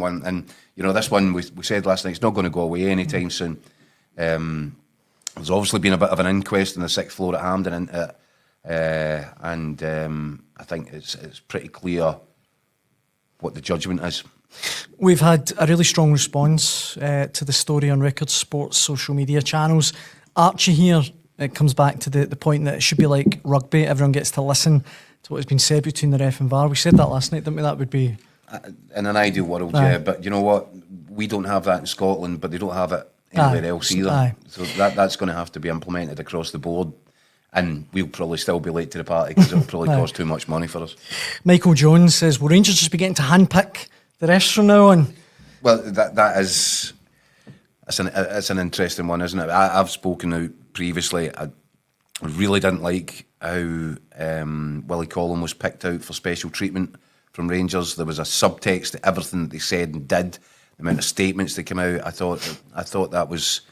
one. And, this one, we said last night, it's not going to go away anytime soon. There's obviously been a bit of an inquest on the 6th floor at Hampden into it. I think it's pretty clear what the judgment is. We've had a really strong response to the story on Record Sports social media channels. Archie here, it comes back to the point that it should be like rugby. Everyone gets to listen to what has been said between the ref and VAR. We said that last night, didn't we? That would be... In an ideal world, yeah. But you know what? We don't have that in Scotland, but they don't have it anywhere else either. So that's going to have to be implemented across the board. And we'll probably still be late to the party because it'll probably cost too much money for us. Michael Jones says, will Rangers just be getting to handpick the refs from now on? Well, that is... It's an interesting one, isn't it? I've spoken out previously. I really didn't like how Willie Collum was picked out for special treatment from Rangers. There was a subtext to everything that they said and did. The amount of statements that came out, I thought that was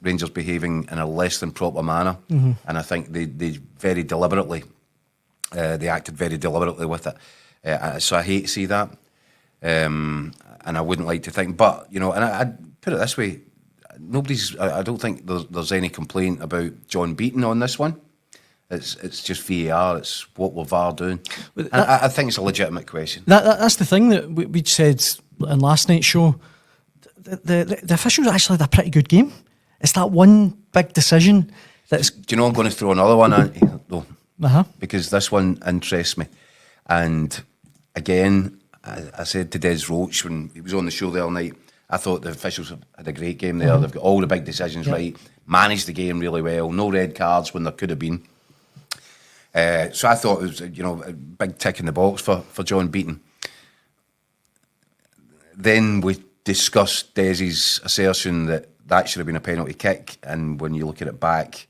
Rangers behaving in a less than proper manner, and I think they very deliberately they acted very deliberately with it. So I hate to see that, and I wouldn't like to think. But and I'd put it this way: I don't think there's any complaint about John Beaton on this one. It's just VAR. It's what will VAR doing. I think it's a legitimate question. That's the thing that we'd said in last night's show. The officials actually had a pretty good game. It's that one big decision that's... Do you know I'm going to throw another one at you, though? Because this one interests me. And again, I said to Des Roach when he was on the show the other night, I thought the officials had a great game there. They've got all the big decisions right, managed the game really well, no red cards when there could have been. So I thought it was, a big tick in the box for John Beaton. Then we discussed Desi's assertion that should have been a penalty kick, and when you look at it back,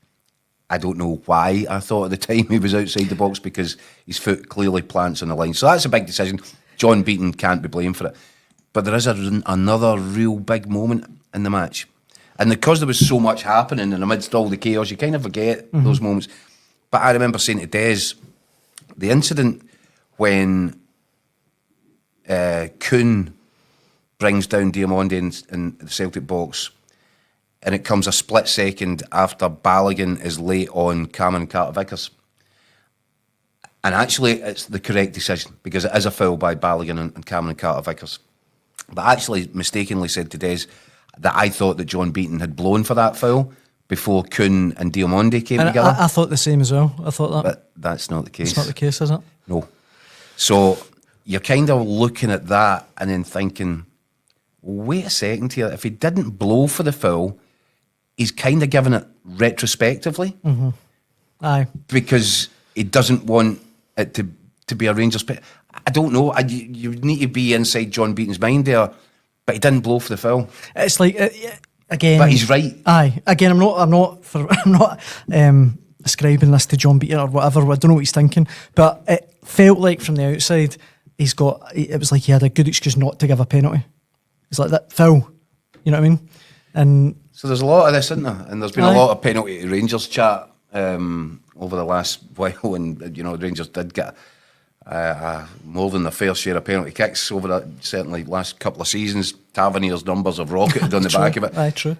I don't know why I thought at the time he was outside the box, because his foot clearly plants on the line. So that's a big decision. John Beaton can't be blamed for it. But there is another real big moment in the match. And because there was so much happening in amidst all the chaos, you kind of forget those moments. But I remember saying to Des, the incident when Kuhn brings down Diamondi in the Celtic box, and it comes a split second after Balogun is late on Cameron Carter-Vickers. And actually, it's the correct decision, because it is a foul by Balogun and Cameron Carter-Vickers. But I actually mistakenly said to Des that I thought that John Beaton had blown for that foul before Kuhn and Diamondi came together. I thought the same as well. I thought that. But that's not the case. It's not the case, is it? No. So you're kind of looking at that and then thinking, wait a second here, if he didn't blow for the foul, he's kind of given it retrospectively. Aye. Because he doesn't want it to be a Rangers... I don't know. You need to be inside John Beaton's mind there, but he didn't blow for the foul. It's like... Again, but he's right. Aye. Again, I'm not ascribing this to John Beaton or whatever. I don't know what he's thinking, but it felt like from the outside, it was like he had a good excuse not to give a penalty. It's like that foul. You know what I mean? And so there's a lot of this, isn't there? And there's been a lot of penalty to Rangers chat over the last while, and Rangers did get more than their fair share of penalty kicks over the certainly last couple of seasons. Tavernier's numbers have rocketed on the back of it. Aye, true.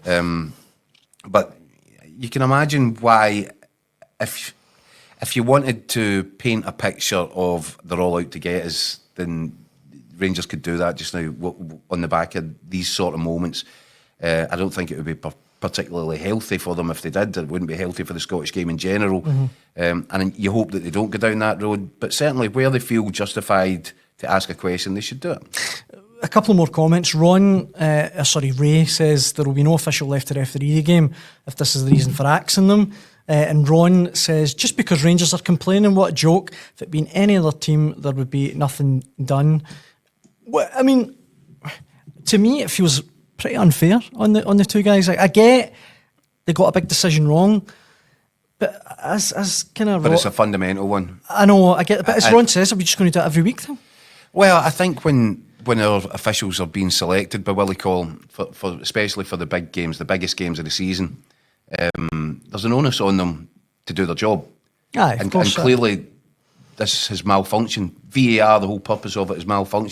But you can imagine why, if you wanted to paint a picture of they're all out to get us, then Rangers could do that just now on the back of these sort of moments. I don't think it would be particularly healthy for them if they did. It wouldn't be healthy for the Scottish game in general. And you hope that they don't go down that road. But certainly where they feel justified to ask a question, they should do it. A couple more comments. Ray says there will be no official left to referee the game if this is the reason for axing them. And Ron says, just because Rangers are complaining, what a joke. If it had been any other team, there would be nothing done. Well, I mean, to me, it feels pretty unfair on the two guys. I get they got a big decision wrong, but as kind of... But it's a fundamental one. I know, I get it. But as Ron says, are we just going to do it every week then? Well, I think when our officials are being selected by Willie Collum, for especially for the big games, the biggest games of the season, there's an onus on them to do their job. Aye, and clearly this has malfunctioned. VAR, the whole purpose of it is malfunctioned.